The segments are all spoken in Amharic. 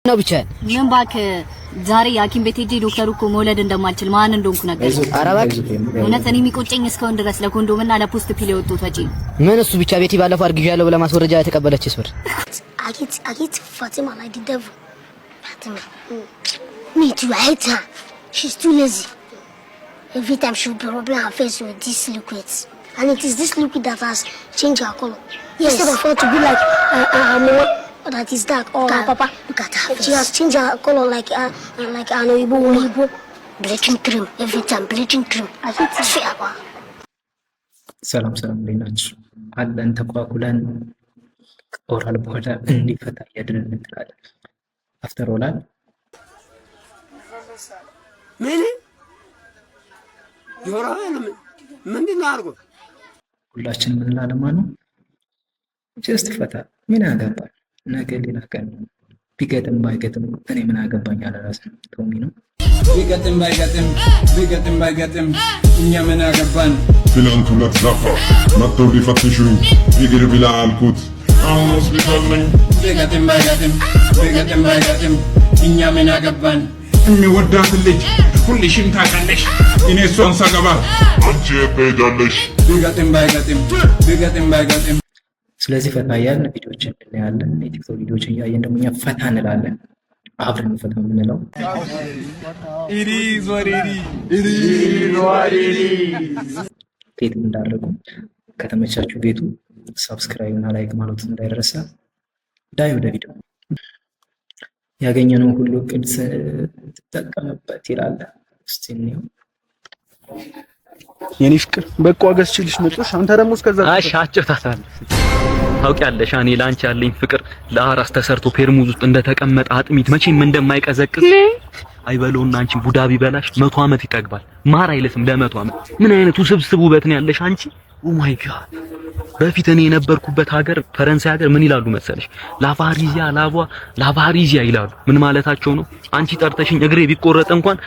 ነው ብቻ ምን ባክ ዛሬ ያኪም ቤት ሄጄ ዶክተሩ እኮ መውለድ እንደማልችል ማን እንደሆንኩ ነገር አራባክ እውነት እኔ የሚቆጨኝ እስካሁን ድረስ ለኮንዶምና ለፖስት ፒል የወጡት ወጪ ምን እሱ ብቻ ቤቲ ባለፈው አርግዣለሁ ብላ ማስወረጃ የተቀበለችስ ብር አጊት ፋቲማ like the devil Fatima me too I hate her she's too lazy every time she will rub her face with these liquids and it is this liquid that has changed her color instead of her to be like mama that is dark or papa look at her she has changed her color like Anoibo bleaching cream every time bleaching cream I think it's fair ሰላም ለናችሁ አለን ተቋቁለን ኦራል በኋላ እንዲፈታ ያድነን እንላለን አፍተር ኦላል ምን ዮራን ምንድነው አርጎ ሁላችን ምን ላለማ ነው ጀስት ፈታ ምን ያገባል ነገ ሌላ ቀን ቢገጥም ባይገጥም እኔ ምን አገባኝ አላራስ ቶሚ ነው ቢገጥም ባይገጥም እኛ ምን አገባን ትናንት ሁለት ዛፋ መጥተው ሊፈትሹኝ ይግር ቢላ አልኩት አሁን ሆስፒታል ነኝ ቢገጥም ባይገጥም እኛ ምን አገባን የሚወዳት ልጅ ሁልሽም ታውቃለሽ እኔ እሷን ሳገባ አንቺ ትሄጃለሽ ቢገጥም ባይገጥም ስለዚህ ፈታ ያልን ቪዲዮችን እናያለን የቲክቶክ ቪዲዮችን እያየን ደግሞ እኛ ፈታ እንላለን አብረን ፈታ የምንለው ቤት እንዳደረጉ ከተመቻችሁ ቤቱ ሰብስክራይብ እና ላይክ ማለት እንዳይረሳ ዳይ ወደ ቪዲዮ ያገኘነው ሁሉ ቅድስ ተጠቀመበት ይላል እስቲ ነው የኔ ፍቅር በቃ ዋጋስችልሽ መጥቶሽ አንተ ደግሞ እስከዛ አሻጭታታል ታውቂያለሽ እኔ ላንቺ ያለኝ ፍቅር ለአራስ ተሰርቶ ፔርሙዝ ውስጥ እንደተቀመጠ አጥሚት መቼም እንደማይቀዘቅዝ አይበለውና አንቺ ቡዳ ቢበላሽ 100 ዓመት ይጠግባል ማር አይለስም ለ100 ዓመት ምን አይነቱ ስብስቡ ውበት ነው ያለሽ አንቺ ኦ ማይ ጋድ በፊት እኔ የነበርኩበት ሀገር ፈረንሳይ ሀገር ምን ይላሉ መሰለሽ ላቫሪዚያ ይላሉ ምን ማለታቸው ነው አንቺ ጠርተሽኝ እግሬ ቢቆረጥ እንኳን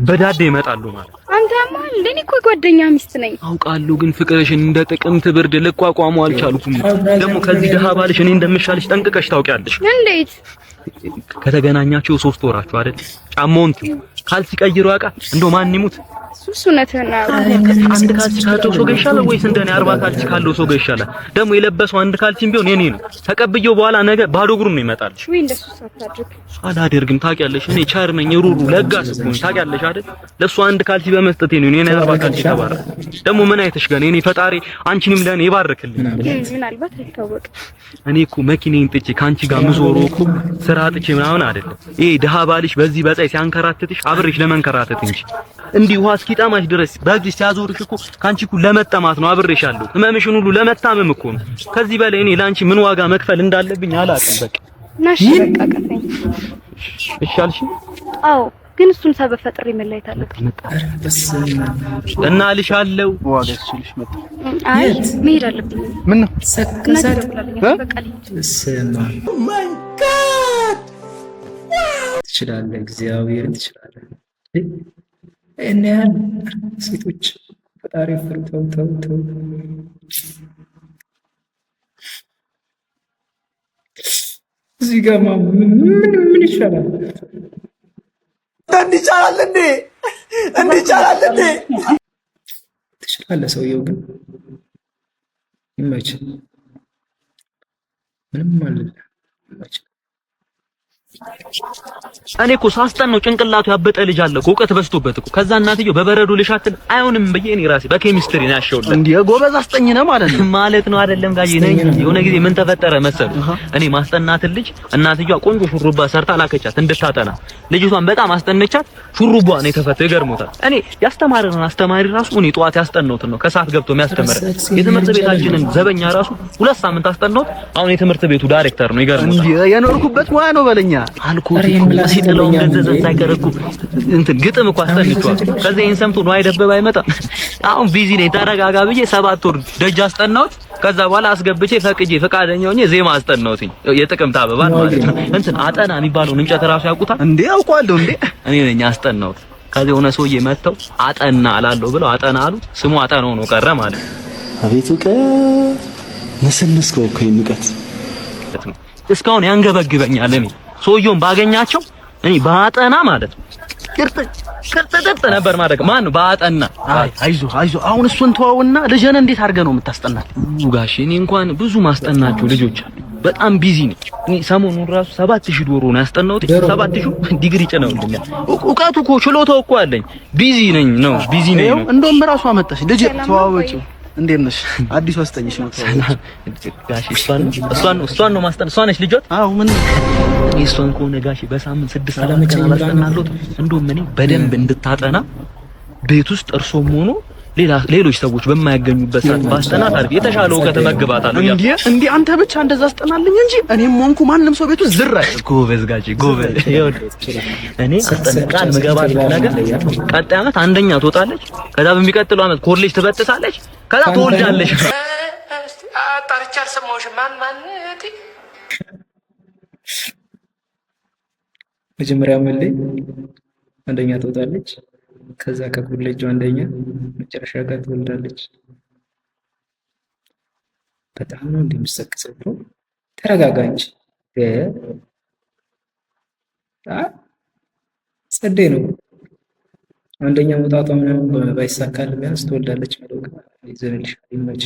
በዳዴ ይመጣሉ ማለት አንተማ እንደኔ እኮ ጓደኛ ሚስት ነኝ አውቃለሁ ግን ፍቅርሽን እንደ ጥቅምት ብርድ ልቋቋሙ አልቻልኩም ደግሞ ከዚህ ደሃ ባልሽ እኔ እንደምሻልሽ ጠንቅቀሽ ታውቂያለሽ እንዴት ከተገናኛችሁ 3 ወራችሁ አይደል ጫማውን ካልሲ ቀይሮ ያውቃ እንደው ማን ይሙት ሱሱነትና አንድ ካልሲ ካለው ሰው ጋር ይሻላል ወይስ እንደኔ 40 ካልሲ ካለው ሰው ጋር ይሻላል ደግሞ የለበሰው አንድ ካልሲም ቢሆን የኔ ነው ተቀብየው በኋላ ነገ ባዶ እግሩን ነው ይመጣልሽ ወይ እንደሱ ሳታድርግ አላደርግም ታውቂያለሽ እኔ ቻር ነኝ ሩሩ ለጋስ ነው ታውቂያለሽ አይደል ለሱ አንድ ካልሲ በመስጠቴ ነው እኔ 40 ካልሲ ተባረ ደግሞ ምን አይተሽ ጋር እኔ ፈጣሪ አንቺንም ለኔ ይባርክልኝ ምናልባት አይታወቅ እኔ እኮ መኪናዬን ጥቼ ካንቺ ጋር ምዞሮ እኮ ስራ ጥቼ ምናምን አይደለም ይሄ ደሃ ባልሽ በዚህ በፀይ ሲያንከራትትሽ አብርሽ ለመንከራተት እንጂ እንዲህ ውሃ እስኪጣማሽ ድረስ በእግርሽ ሲያዞርሽ እኮ ካንቺ እኮ ለመጠማት ነው አብሬሻለሁ ህመምሽን ሁሉ ለመታመም እኮ ነው ከዚህ በላይ እኔ ላንቺ ምን ዋጋ መክፈል እንዳለብኝ አላውቅም በቃ ናሽ በቃ ቀፈኝ እሻልሽ አዎ ግን እሱን ሰበብ ፈጥሬ መላየት አለብኝ እና ልሻለው ዋጋስችልሽ መጣ አይ መሄድ አለብኝ ምን ነው ሰከሰት በቃ ስማ ማይ ጋድ ትችላለህ እግዚአብሔር ትችላለህ እኔን ሴቶች ፈጣሪ ተው እዚህ ጋር ምን ይሻላል እንዲቻላል እንዴ ትችላለህ ሰውየው ግን ይመች ምንም ማለት ይመች እኔ እኮ ሳስጠን ነው ጭንቅላቱ ያበጠ ልጅ አለ እኮ እውቀት በዝቶበት እኮ ከዛ እናትየው በበረዶ ልሻትል አይሆንም በየ እኔ ራሴ በኬሚስትሪ ነው ያሸውልኝ እንዴ ጎበዝ አስጠኝ ነው ማለት ነው አይደለም ጋጂ ነኝ የሆነ ጊዜ ምን ተፈጠረ መሰል እኔ ማስጠናትን ልጅ እናትየዋ ቆንጆ ሹሩባ ሰርታ ላከቻት እንድታጠና ልጅቷን በጣም አስጠነቻት ሹሩባ ነው የተፈተው ይገርሞታል እኔ ያስተማረን አስተማሪ ራሱ እኔ ጧት ያስጠናውት ነው ከሰዓት ገብቶ የሚያስተምር የትምህርት ቤታችንን ዘበኛ ራሱ 2 ሳምንት አስጠናውት አሁን የትምህርት ቤቱ ዳይሬክተር ነው ይገርሞታል እንዴ የኖርኩበት ሙያ ነው በለኛ አልኩት ሲጥለው እንደዛ ሳይቀርኩ እንትን ግጥም እኮ አስጠንቷል ከዛ ይሄን ሰምቶ ነው አይደበብ አይመጣ አሁን ቢዚ ነኝ ተረጋጋ ብዬ 7 ወር ደጅ አስጠናውት ከዛ በኋላ አስገብቼ ፈቅጄ ፈቃደኛ ሆኜ ዜማ አስጠናውትኝ የጥቅምት አበባ ማለት ነው እንትን አጠና የሚባለውን እንጨት ራሱ ያውቁታል እንዴ አውቀዋለሁ እንዴ እኔ ነኝ አስጠናውት ከዛ የሆነ ሰውዬ መተው አጠና አላለሁ ብለው አጠና አሉ ስሙ አጠናው ነው ቀረ ማለት አቤቱ ነስንስከው እኮ ይንቀት እስካሁን ያንገበግበኛል እኔ ሰውየውን ባገኛቸው እኔ ባጠና ማለት ነው ቅርጥጥ ነበር ማድረግ። ማን ባጠና? አይዞህ አሁን እሱን ተወውና ልጅህን እንዴት አድርገህ ነው የምታስጠናት? ጋሼ እኔ እንኳን ብዙ ማስጠናቸው ልጆች አሉ። በጣም ቢዚ ነኝ እኔ። ሰሞኑን ራሱ 7000 ዶሮ ነው ያስጠናሁት። 7000 ዲግሪ ጨነውልኛል። እውቀቱ እኮ ችሎታው እኮ አለኝ። ቢዚ ነኝ ነው። እንደውም ራሱ አመጣሽ ልጅ ተዋወቂው። እንዴት ነሽ? አዲሱ አስጠኝሽ ነው ተዋወቂው። ጋሼ እሷን ነው ማስጠን። እሷ ነች ልጆት? አዎ ምን እሷን ከሆነ ጋሼ በሳምንት 6 ሰዓት አላስጠናለሁ። እንደውም እኔ በደንብ እንድታጠና ቤት ውስጥ እርሶም ሆኖ ሌሎች ሰዎች በማያገኙበት ሰዓት ባስጠናት አሪፍ የተሻለ እውቀት መግባታለሁ። እንዴ አንተ ብቻ እንደዛ አስጠናልኝ እንጂ እኔም ሆንኩ ማንም ሰው ቤቱ ዝር አይል። ጎበዝ ጋሼ ጎበዝ። እኔ አስጠንቃል መገባት ነገር ቀጣይ አመት አንደኛ ትወጣለች። ከዛ በሚቀጥለው አመት ኮሌጅ ትበጥሳለች። ከዛ ትወልዳለች። አጣርቻ አልሰማሁሽም። ማን መጀመሪያ ላይ አንደኛ ትወጣለች። ከዛ ከኮሌጁ አንደኛ መጨረሻ ጋር ትወልዳለች። በጣም ነው እንደምትሰክሰው ብሎ ተረጋጋ እንጂ ጸዴ ነው። አንደኛ መውጣቷ ምናምን ባይሳካል ቢያንስ ትወልዳለች ማለት ነው። ይዘንልሽ ይመች።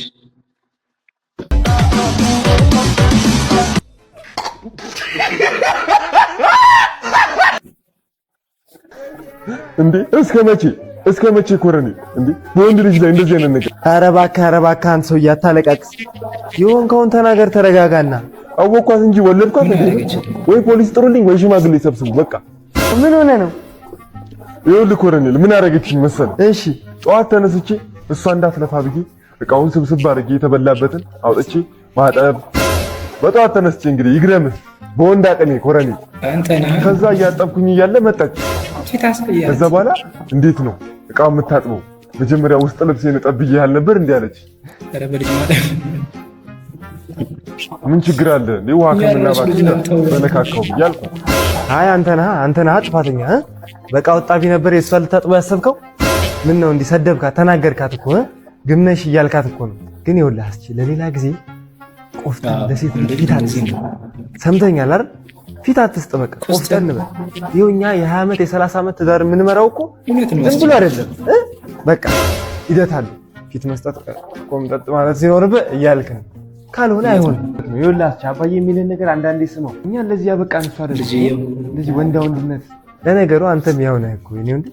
እንዴ እስከ መቼ ኮረኔ እንዴ በወንድ ልጅ ላይ እንደዚህ አይነት ነገር? ኧረ እባክህ አንተ ሰውዬ አታለቃቅስ። የሆንከውን ተናገር፣ ተረጋጋና። አወኳት እንጂ ወለድኳት እንዴ? ወይ ፖሊስ ጥሩልኝ ወይ ሽማግሌ ሰብስቡ። በቃ ምን ሆነ ነው? ይኸውልህ ኮረኔል ምን አደረገችኝ መሰለህ? እሺ ጠዋት ተነስቼ እሷ እንዳትለፋ ብዬ እቃውን ስብስብ አድርጌ የተበላበትን አውጥቼ ማጠብ። በጠዋት ተነስቼ እንግዲህ ይግረምህ በወንድ አቅሜ ኮረኔል ከዛ እያጠብኩኝ እያለ መጣች። ከዛ በኋላ እንዴት ነው እቃው የምታጥበው? መጀመሪያ ውስጥ ልብሴን እጠብዬ ያልነበር እንዴ አለች። ምን ችግር አለ እንዴ ውሃ ከምናባክ በነካካው ብያልኩ። አይ አንተ ነህ ጥፋተኛ። በቃ ወጣቢ ነበር የሷ ልታጥበው ያሰብከው። ምን ነው እንዲሰደብካት ተናገርካት እኮ ግምነሽ እያልካት እኮ ነው። ግን ይኸውልህ አስቺ ለሌላ ጊዜ ቆፍጠን ለሴት ፊት አትስጥ። ሰምተኛል አይደል? ፊት አትስጥ። በቃ ቆፍጠን በል። ይኸው እኛ የ20 ዓመት የ30 ዓመት ትዳር የምንመራው እኮ ዝም ብሎ አይደለም። በቃ ሂደት አለ። ፊት መስጠት ቆምጠጥ ማለት ሲኖርብህ እያልክ ነው። ካልሆነ አይሆንም። ይኸውልህ አስቺ አባዬ የሚልን ነገር አንዳንዴ ስማው። እኛ ለዚህ ያበቃን እሱ አይደለም ልጅ ወንዳ ወንድነት። ለነገሩ አንተም ያው ነህ እኮ እኔ ወንድ።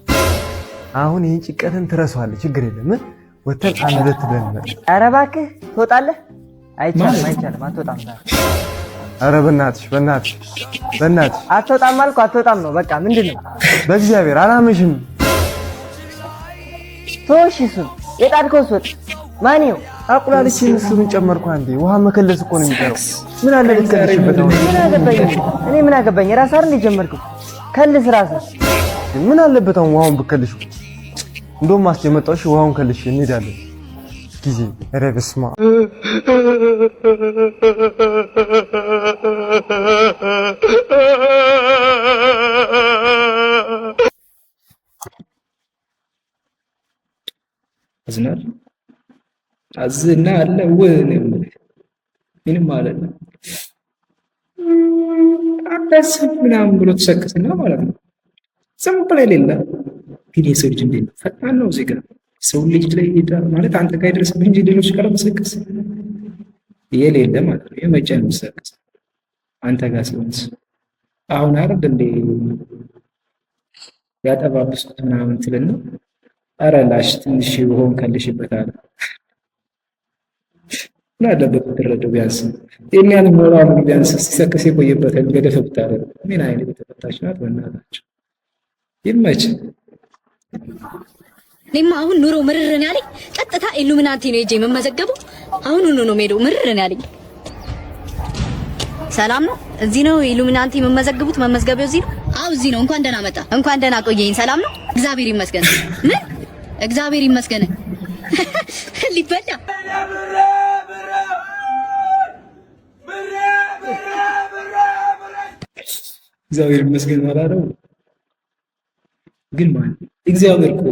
አሁን ይሄን ጭቀትን ትረሳዋለህ። ችግር የለም። ወተን አንድ ሁለት ብለን እንመጣ። ኧረ እባክህ ትወጣለህ። አይቻልም አትወጣም። ኧረ በእናትሽ አትወጣም አልኩህ። አትወጣም ነው በቃ። ምንድን ነው? በእግዚአብሔር አላመሽም። ተወሽ እሱን የጣድከው ወጥ ማን ይኸው አቁላልሽ እሱ ምን ጨመርኩ አንዴ። ውሃ መከለስ እኮ ነው የሚቀረው። ምን አለ ልትከለሽበት ነው? ምን አገባኝ? ራስህ አይደል የጀመርኩት? ከልስ ራስህ። ምን አለበት አሁን ውሃውን ብከልሽ? እንደውም አስጀመጣሽ ውሃውን ከልሽ እንሄዳለን ጊዜ። ኧረ በስመ አብ አዝና አለ ወንም ምንም ማለት ነው። አዳስ ምናምን ብሎ ተሰክስና ማለት ነው። ዝም ብሎ የሌለ ግን የሰው ልጅ እንዴት ነው ፈጣን ነው እዚህ ጋር ሰው ልጅ ላይ ማለት አንተ ጋር ይደርስብህ እንጂ ሌሎች ጋር መሰከስ የሌለ ማለት ነው። የመጨ ነው መሰከስ አንተ ጋር ሲሆን አሁን አይደል እንዴ ያጠባብሱት ምናምን ትልና ኧረ ላሽ ትንሽ ሆን ከልሽበታል እና አለበት ተረደው ቢያንስ የኛን ሞራል ቢያንስ ሲሰከስ የቆየበትን ገደፈ ብታረግ ምን አይነት የተፈታች ናት። በእናታቸው ይመች። እኔማ አሁን ኑሮ ምርርን ያለኝ ቀጥታ ኢሉሚናቲ ነው እጄ መመዘገበው። አሁን ነው ሜዶ ምርርን ያለኝ። ሰላም ነው። እዚህ ነው ኢሉሚናቲ መመዘገቡት። መመዝገቢያው እዚህ ነው። አው እዚህ ነው። እንኳን ደህና መጣ። እንኳን ደህና ቆየኝ። ሰላም ነው። እግዚአብሔር ይመስገን። ምን እግዚአብሔር ይመስገን። ሊበላ እግዚአብሔር ይመስገን ማለት ነው። ግን ማለት እግዚአብሔር እኮ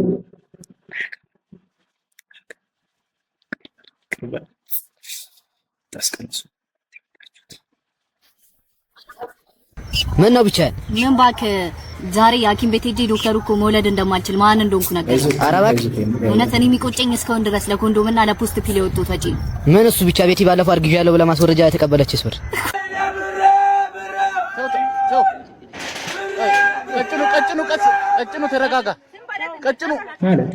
ታስቀምሱ ምን ነው ብቻ ምን እባክህ ዛሬ ሐኪም ቤት ሄጄ ዶክተሩ እኮ መውለድ እንደማልችል ማን እንደሆንኩ ነገር ኧረ እባክህ እውነት እኔ የሚቆጨኝ እስካሁን ድረስ ለኮንዶምና ለፖስት ፒል የወጡት ወጪ ምን እሱ ብቻ ቤቲ ባለፈው አርግዣለሁ ብላ ማስወረጃ የተቀበለችስ ብር ቀጭኑ ተረጋጋ ቀጭኑ ማለት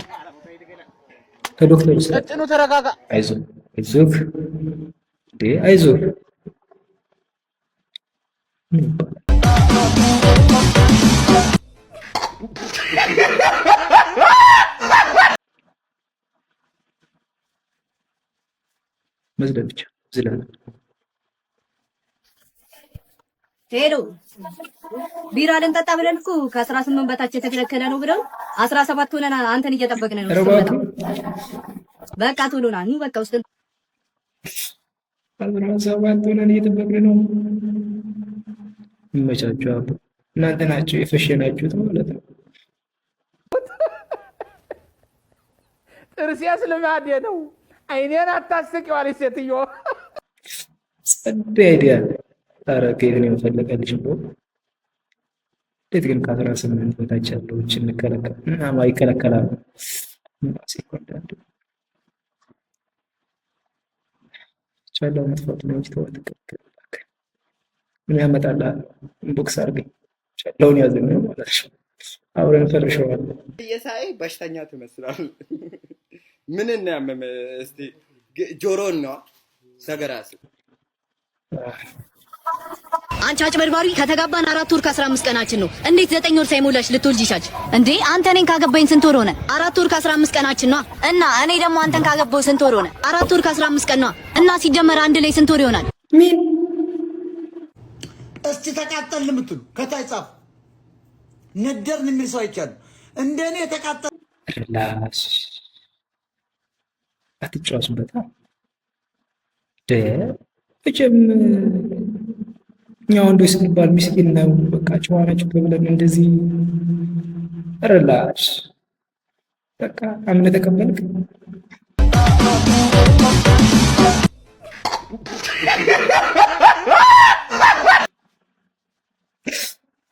ከዶክተሩ ቀጭኑ ተረጋጋ አይዞህ አይዞህ መዝለል ብቻ ዝለል ሄሎ ቢራ ልንጠጣ ብለን እኮ ከ18 በታች የተከለከለ ነው ብለው 17 ሆነን አንተን እየጠበቅን ነው። በቃ ቶሎ ና ኑ በቃ ውስጥ 17 ሆነን እየጠበቅን ነው። ይመቻችሁ አባ እናንተ ናችሁ የፈሸናችሁት ማለት ነው። ጥርሴስ ልማዴ ነው። አይኔን አታስቂው አለች ሴትዮ። ጸዴ አይዲያ ኧረ ከየት ነው የፈለቀልሽ ብሎ እንዴት ግን ከ18 በታች ያለዎች እንከለከል እና ይከለከላሉ። ሲኮንዳንድ ቻለው መጥፋት ነው ተወጥከክ ምን ያመጣልሃል? ኢንቦክስ አድርገኝ ቻለውን ያዘኝ ነው ማለት ነው። አብረን ፈርሸዋል። የሳይ በሽተኛ ትመስላለህ። ምን እና ያመመ እስቲ ጆሮን ነው ሰገራስ አንቺ አጭበርባሪ ከተጋባን 4 ወር ከ15 ቀናችን ነው። እንዴት 9 ወር ሳይሞላሽ ልትወልጂ ቻልሽ እንዴ? አንተ እኔን ካገባኝ ስንት ወር ሆነ? 4 ወር ከ15 ቀናችን ነው። እና እኔ ደግሞ አንተን ካገባው ስንት ወር ሆነ? 4 ወር ከ15 ቀን ነው። እና ሲጀመር አንድ ላይ ስንት ወር ይሆናል? ምን እስቲ ተቃጠል የምትሉ ከታይ ጻፍ። ነደርን የሚል ሰው አይቻልም። እንደኔ ተቃጠል ላሽ አትጫወቱበት እጭም እኛ ወንዶች ስንባል ምስኪን ነው በቃ ጨዋናችሁ ተብለን እንደዚህ ረላሽ በቃ አምነህ ተቀበልክ።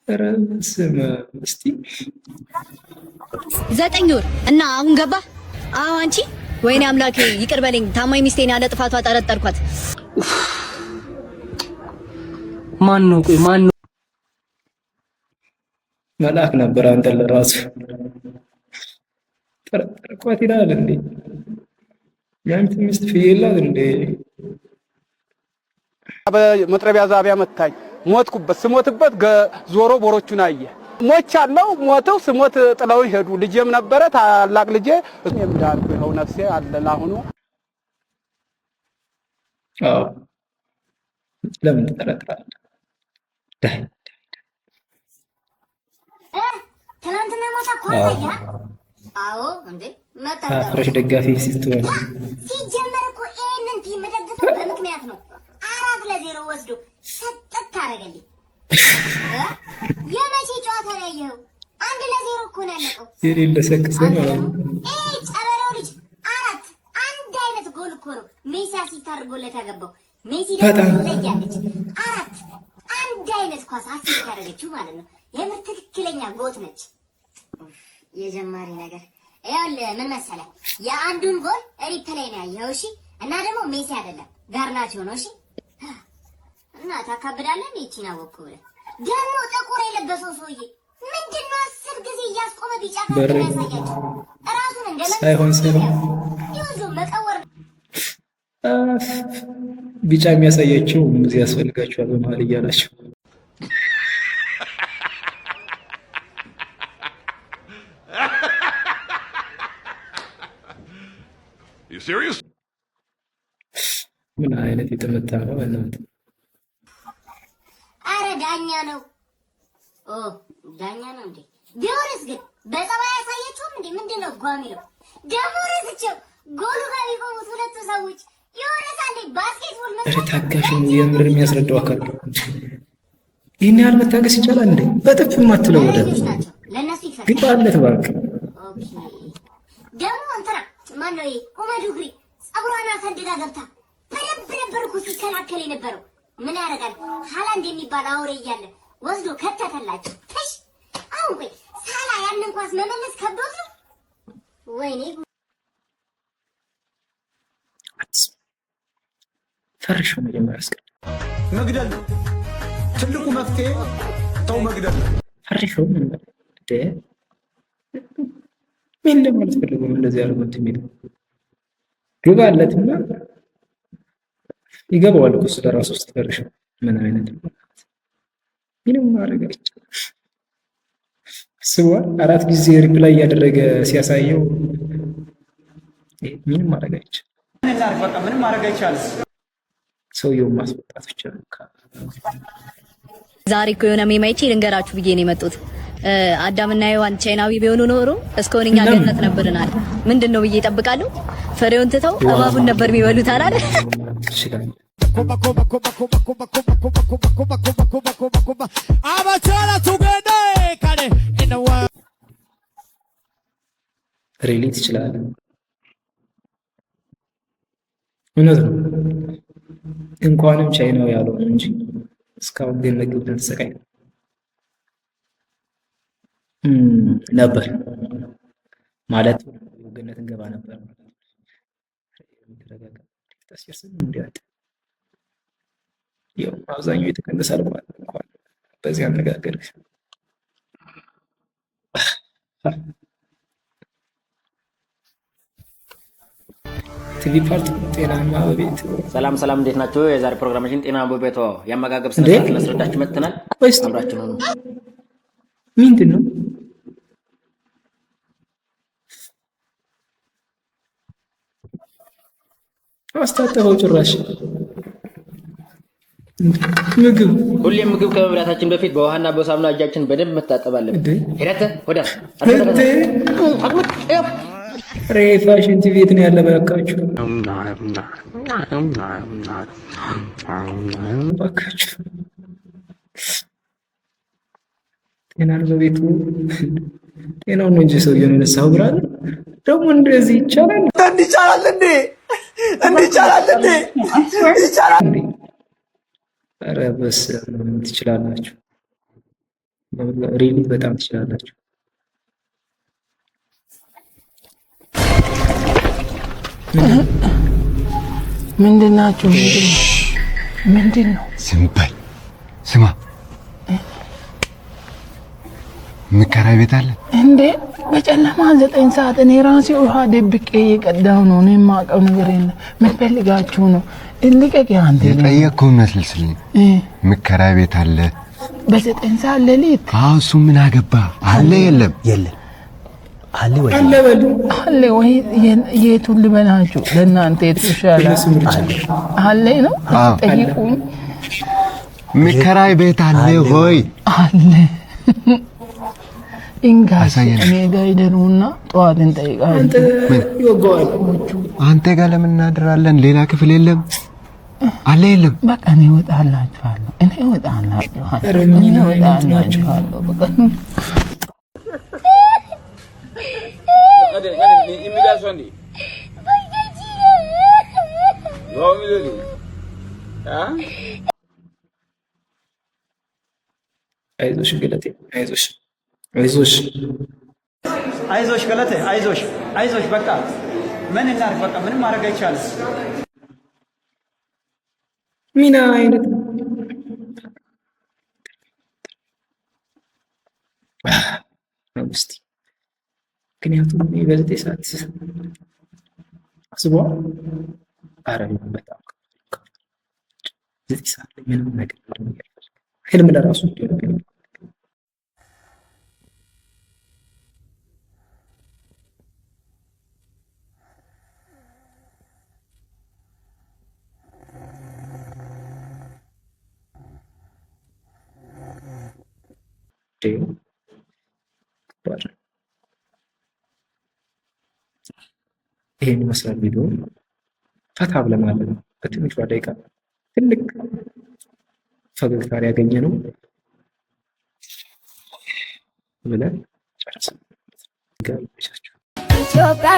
ረስም እስቲ 9 ወር እና አሁን ገባ። አዎ አንቺ ወይኔ አምላኬ ይቅር በለኝ። ታማኝ ሚስቴን ያለ ጥፋቷ ጠረጠርኳት። ማን ነው? ቆይ ማን ነው? መልአክ ነበር አንተ ለራሱ ጠረጠርኳት ይላል እንዴ? ያንተ ሚስት ፍየላት እንዴ? በመጥረቢያ ዛቢያ መታኝ። ሞትኩበት። ስሞትበት ዞሮ ቦሮቹን አየ። ሞቻለሁ። ሞተው ስሞት ጥለው ሄዱ። ልጄም ነበረ ታላቅ ልጄ የምዳል ነው ነፍሴ አለ ለአሁኑ። አዎ ለምን ትጠረጥራለህ? ዳይ ትናንትና ማታ ኮርተኛ አዎ እንዴ መጣ ፍሬሽ ደጋፊ ስትሆን ሲጀመር እኮ ይሄንን ቲም መደገፈው በምክንያት ነው። 4-0 ወስዶ ሰጠት አደረገልኝ። የመቼ ጨዋታ ላይ ያየው 1-0 እኮ ነው ያለቀው። የሌለ ሰክሰ ማለት ነው። ጨበሬው ልጅ 4 አንድ አይነት ጎል እኮ ነው ሜሲ አሲስት አድርጎለት ያገባው። ሜሲ ደግሞ ለያለች 4 አንድ አይነት ኳስ አሲስት ያደረገችው ማለት ነው። የምር ትክክለኛ ጎት ነች። የጀማሪ ነገር ይኸውልህ ምን መሰለህ የአንዱን ጎል ሪፕሌይ ነው ያየኸው። እሺ እና ደግሞ ሜሲ አይደለም ጋርናቾ ነው። እሺ እና ታካብዳለህ እቺን አወኩ ብለህ ደግሞ ጥቁር የለበሰው ሰውዬ ምንድነው 10 ጊዜ እያስቆመ ቢጫ ካርድ ያሳያቸው ራሱን ሳይሆን ይወዙ መቀወር ቢጫ የሚያሳያቸው እዚህ ያስፈልጋቸዋል በመሀል እያላቸው ምን አይነት የተመታ ነው እናንተ? አረ ዳኛ ነው። ዳኛ ነው እንዴ? ቢሆንስ ግን በጸባይ ያሳያቸውም እንዴ? ምንድነው ጓሚለው ደግሞ ረስቸው ጎሉ ጋር የቆሙት ሁለቱ ሰዎች የሆነ ሳንዴ ባስኬትቦል ነው። ታጋሽ ነው የምር የሚያስረዳው አካል ይሄን ያህል መታገስ ይቻላል እንዴ? በጥፍም አትለው ወደ ግን ባለት ባክ ደግሞ እንትና ማነው ይሄ ኡመዱ ግሪ ጸጉሯን አፈንድዳ ገብታ በደንብ ነበር እኮ ሲከላከል የነበረው። ምን ያደርጋል ሃላንድ የሚባል አውሬ እያለ ወስዶ ከተተላችሁ። እሺ አሁን ቆይ ሳላ ያንን ኳስ መመለስ ከብዶት ነው። ወይኔ ፈርሽው መጀመሪያ እስከ መግደል ትልቁ መፍትሄ ሰው መግደል ነው። ፈርሽው ምን ለማለት ፈልጎ እንደዚህ ያደርጉት የሚለው ግባለትና ይገባዋል እኮ ስለራሱ ውስጥ ፈርሽው ምን አይነት ምንም ማድረግ አይቻልም። ስዋ 4 ጊዜ ሪፕላይ ያደረገ ሲያሳየው ምንም ማድረግ አይቻልም። ምንም ማድረግ አይቻልም። ሰውየውን ማስወጣት ብቻ ነው። ዛሬ እኮ የሆነ ሜማይቼ ልንገራችሁ ብዬ ነው የመጡት። አዳምና ሔዋን ቻይናዊ ቢሆኑ ኖሮ እስካሁን እኛ ገነት ነበርናል። ምንድነው ብዬ እጠብቃለሁ። ፍሬውን ትተው እባቡን ነበር የሚበሉት አላለ። ሪሊት ይችላል። እውነት ነው። እንኳንም ቻይናው ያለው እንጂ እስካሁን ግን ምግብ ተሰቃይ ነበር ማለት ገነት እንገባ ነበር። ተረጋጋ ታስፈርስም እንዲያት ያው አብዛኛው የተቀነሳል ማለት እንኳን በዚህ አነጋገር ቲቪ ፓርት ጤናማ በቤት ሰላም ሰላም፣ እንዴት ናችሁ? የዛሬ ፕሮግራማችን ጤናማ በቤት ያመጋገብ ስነስርዓት እናስረዳችሁ መጥተናል። አብራችሁ ነው። ምንድን ነው አስታጠበው ጭራሽ ምግብ ሁሌም ምግብ ከመብላታችን በፊት በውሃና በሳሙና እጃችን በደንብ መታጠብ አለብን። ሄደተ ወዳ ፋሽን ቲቪ የት ነው ያለ? በቃችሁ ጤናን በቤቱ ጤናው ነው እንጂ ሰውየውን የነሳው ብራል ደግሞ እንደዚህ ይቻላል? እንዲቻላል እንዴ? እንዲቻላል እንዴ? ይቻላል እንዴ? ኧረ በስመ አብ ትችላላችሁ። ሪሊ በጣም ትችላላችሁ። ምንድን ናችሁ? ምንድን ነው? ዝም በል ስማ፣ የምከራይ ቤት አለ እንዴ? በጨለማ 9 ሰዓት እኔ ራሴ ውሃ ደብቄ እየቀዳሁ ነው። እኔ የማውቀው ነገር የለም። ምን ፈልጋችሁ ነው? ልቀቅ። አንተ የጠየቅኩህን መስልስልኝ። የምከራይ ቤት አለ በ9 ሰዓት ሌሊት? አዎ፣ እሱ ምን አገባ? አለ የለም? የለም አለ ወይ? አለ ወይ? የቱን ልበላችሁ? ለእናንተ የቱ ይሻላል? አለ ነው ጠይቁኝ። የምከራይ ቤት አለ ሆይ? አለ እንጋስ እኔ ጋር ይደሩና ጠዋት እንጠይቃለን። አንተ ጋር ለምን እናድራለን? ሌላ ክፍል የለም? አለ የለም? በቃ እኔ እወጣላችኋለሁ። በቃ አይዞሽ ገለቴ፣ አይዞሽ አይዞሽ አይዞሽ ገለቴ፣ አይዞሽ አይዞሽ። በቃ ምን እናድርግ? በቃ ምንም ማድረግ አይቻልም። ምን አይነት እስቲ ምክንያቱም በ9 ሰዓት አስቧ። ኧረ በጣም 9 ሰዓት ላይ ምንም ነገር ህልም ለራሱ ይሄን ይመስላል ቪዲዮ። ፈታ ብለን ማለት ነው። በትንሿ ደቂቃ ትልቅ ፈገግታ ያገኘ ነው ብለን ጨርሰን ኢትዮጵያ